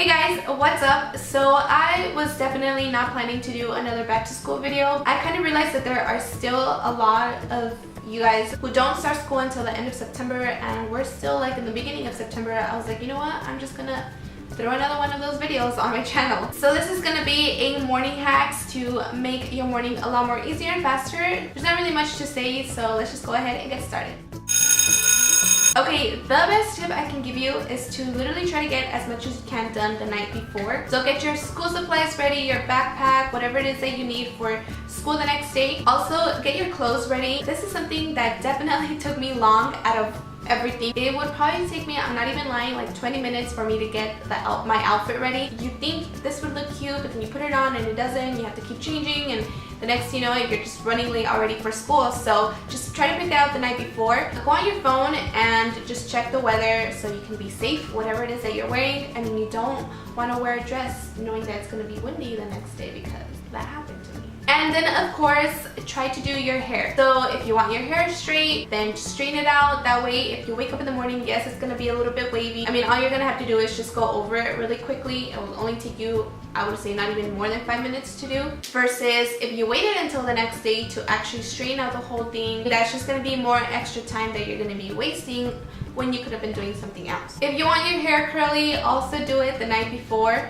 Hey guys, what's up? So I was definitely not planning to do another back to school video. I kind of realized that there are still a lot of you guys who don't start school until the end of September, and we're still like in the beginning of September. I was like, you know what? I'm just gonna throw another one of those videos on my channel. So this is gonna be a morning hacks to make your morning a lot more easier and faster. There's not really much to say, so let's just go ahead and get started. Okay, the best tip I can give you is to literally try to get as much as you can done the night before. So get your school supplies ready, your backpack, whatever it is that you need for school the next day. Also, get your clothes ready. This is something that definitely took me long out of everything. It would probably take me, I'm not even lying, like 20 minutes for me to get my outfit ready. You think this would look cute, but then you put it on and it doesn't. You have to keep changing, and the next you know it, you're just running late already for school. So just try to pick that out the night before. Go on your phone and just check the weather so you can be safe, whatever it is that you're wearing. And you don't want to wear a dress knowing that it's going to be windy the next day, because that happened to me. And then of course, try to do your hair. So if you want your hair straight, then just straighten it out. That way, if you wake up in the morning, yes, it's gonna be a little bit wavy. I mean, all you're gonna have to do is just go over it really quickly. It will only take you, I would say, not even more than 5 minutes to do. Versus if you waited until the next day to actually straighten out the whole thing, that's just gonna be more extra time that you're gonna be wasting when you could have been doing something else. If you want your hair curly, also do it the night before.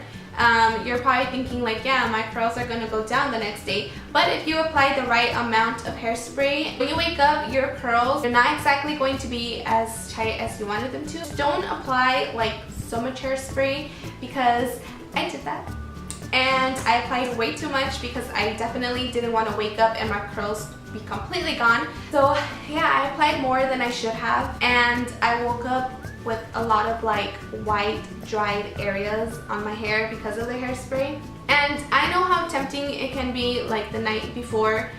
You're probably thinking like, yeah, my curls are gonna go down the next day. But if you apply the right amount of hairspray, when you wake up, your curls are not exactly going to be as tight as you wanted them to. Don't apply like so much hairspray, because I did that. And I applied way too much because I definitely didn't want to wake up and my curls be completely gone. So yeah, I applied more than I should have, and I woke up with a lot of like white dried areas on my hair because of the hairspray. And I know how tempting it can be like the night before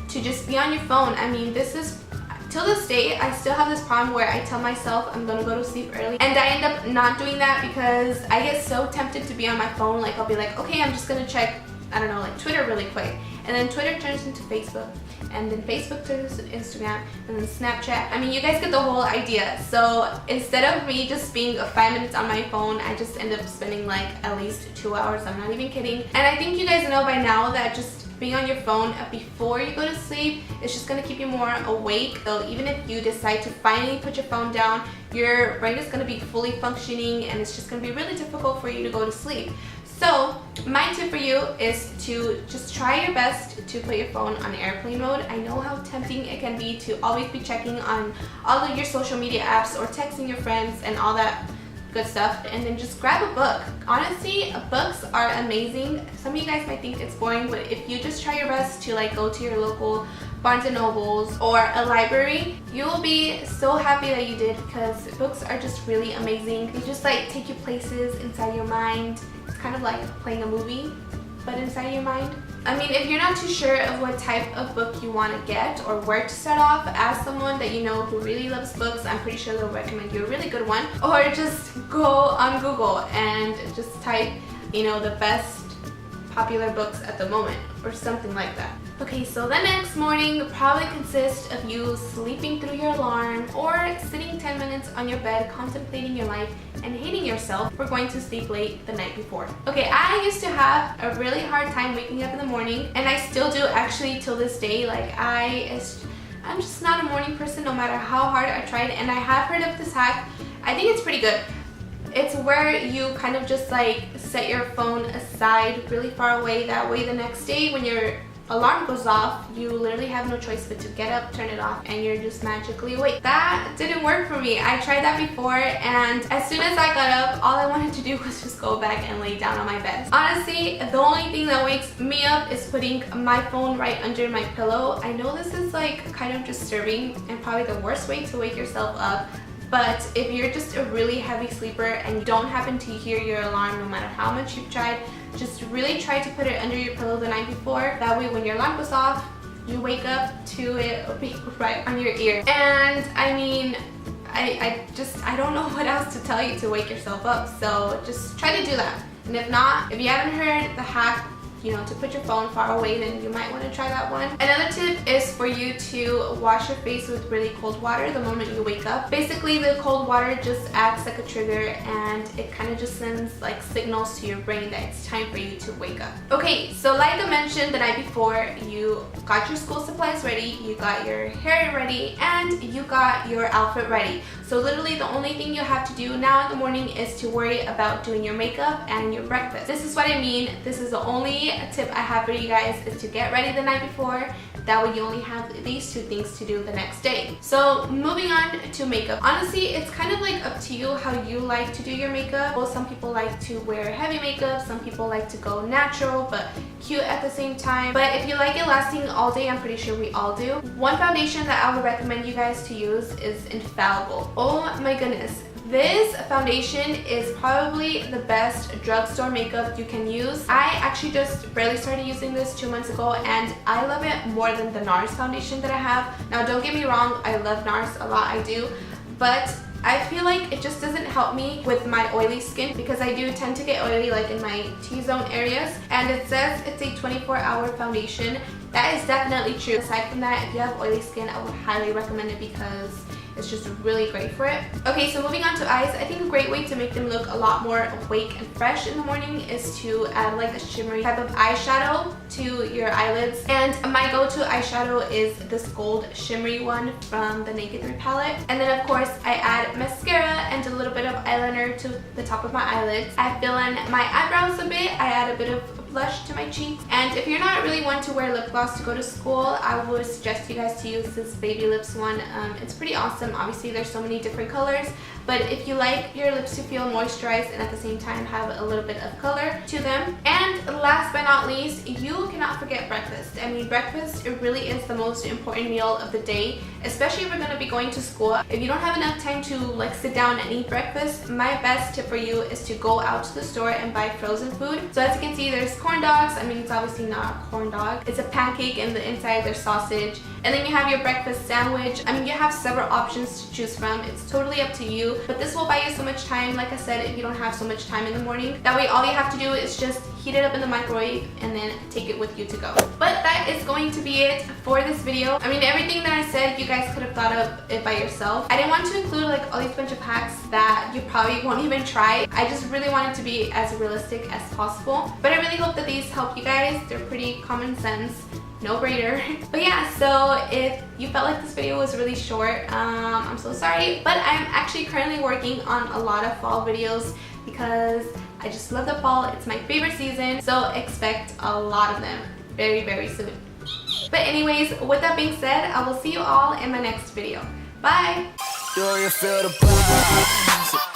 to just be on your phone. I mean, this is, till this day, I still have this problem where I tell myself I'm gonna go to sleep early, and I end up not doing that because I get so tempted to be on my phone. Like I'll be like, okay, I'm just gonna check, I don't know, like Twitter really quick, and then Twitter turns into Facebook, and then Facebook turns into Instagram, and then Snapchat. I mean, you guys get the whole idea. So instead of me just being 5 minutes on my phone, I just end up spending like at least 2 hours. I'm not even kidding. And I think you guys know by now that just being on your phone before you go to sleep is just gonna keep you more awake. So even if you decide to finally put your phone down, your brain is gonna be fully functioning, and it's just gonna be really difficult for you to go to sleep. So my tip for you is to just try your best to put your phone on airplane mode. I know how tempting it can be to always be checking on all of your social media apps or texting your friends and all that good stuff, and then just grab a book. Honestly, books are amazing. Some of you guys might think it's boring, but if you just try your best to like go to your local Barnes and Nobles or a library, you will be so happy that you did, because books are just really amazing. They just like take you places inside your mind. It's kind of like playing a movie, but inside your mind. I mean, if you're not too sure of what type of book you want to get or where to start off, ask someone that you know who really loves books. I'm pretty sure they'll recommend you a really good one. Or just go on Google and just type, you know, the best popular books at the moment or something like that. Okay, so the next morning probably consists of you sleeping through your alarm or sitting 10 minutes on your bed contemplating your life and hating yourself for going to sleep late the night before. Okay, I used to have a really hard time waking up in the morning, and I still do actually till this day. Like I'm just not a morning person no matter how hard I tried, and I have heard of this hack. I think it's pretty good. It's where you kind of just like set your phone aside really far away. That way the next day when your alarm goes off, you literally have no choice but to get up, turn it off, and you're just magically awake. That didn't work for me. I tried that before, and as soon as I got up, all I wanted to do was just go back and lay down on my bed. Honestly, the only thing that wakes me up is putting my phone right under my pillow. I know this is like kind of disturbing and probably the worst way to wake yourself up, but if you're just a really heavy sleeper and you don't happen to hear your alarm no matter how much you've tried, just really try to put it under your pillow the night before. That way when your alarm goes off, you wake up to it being right on your ear. And I mean, I don't know what else to tell you to wake yourself up, so just try to do that. And if not, if you haven't heard the hack, to put your phone far away, then you might want to try that one. Another tip is for you to wash your face with really cold water the moment you wake up. Basically, the cold water just acts like a trigger, and it kind of just sends like signals to your brain that it's time for you to wake up. Okay, so like I mentioned the night before, you got your school supplies ready, you got your hair ready, and you got your outfit ready. So literally the only thing you have to do now in the morning is to worry about doing your makeup and your breakfast. This is what I mean. This is the only tip I have for you guys, is to get ready the night before. That way you only have these two things to do the next day. So moving on to makeup. Honestly, it's kind of like up to you how you like to do your makeup. Well, some people like to wear heavy makeup, some people like to go natural but cute at the same time. But if you like it lasting all day, I'm pretty sure we all do. One foundation that I would recommend you guys to use is Infallible. Oh my goodness. This foundation is probably the best drugstore makeup you can use. I actually just barely started using this 2 months ago, and I love it more than the NARS foundation that I have. Now don't get me wrong, I love NARS a lot, I do, but I feel like it just doesn't help me with my oily skin, because I do tend to get oily like in my T-zone areas, and it says it's a 24-hour foundation. That is definitely true. Aside from that, if you have oily skin, I would highly recommend it because it's just really great for it. Okay, so moving on to eyes, I think a great way to make them look a lot more awake and fresh in the morning is to add like a shimmery type of eyeshadow to your eyelids. And my go-to eyeshadow is this gold shimmery one from the Naked 3 palette. And then of course I add mascara and a little bit of eyeliner to the top of my eyelids. I fill in my eyebrows a bit, I add a bit of blush to my cheeks. And if you're not really one to wear lip gloss to go to school, I would suggest you guys to use this Baby Lips one. It's pretty awesome. Obviously there's so many different colors, but if you like your lips to feel moisturized and at the same time have a little bit of color to them. And last but not least, you cannot forget breakfast. I mean, breakfast, it really is the most important meal of the day, especially if we're going to be going to school. If you don't have enough time to like sit down and eat breakfast, my best tip for you is to go out to the store and buy frozen food. So as you can see, there's corn dogs. I mean, it's obviously not a corn dog. It's a pancake, and the inside there's sausage. And then you have your breakfast sandwich. I mean, you have several options to choose from. It's totally up to you, but this will buy you so much time, like I said, if you don't have so much time in the morning. That way all you have to do is just heat it up in the microwave and then take it with you to go. But that is going to be it for this video. I mean, everything that I said, you guys could have thought of it by yourself. I didn't want to include like all these bunch of hacks that you probably won't even try. I just really wanted to be as realistic as possible. But I really hope that these help you guys. They're pretty common sense, no-brainer. But yeah, so if you felt like this video was really short, I'm so sorry, but I'm actually currently working on a lot of fall videos because I just love the fall. It's my favorite season, so expect a lot of them very, very soon. But anyways, with that being said, I will see you all in my next video. Bye! Do you feel the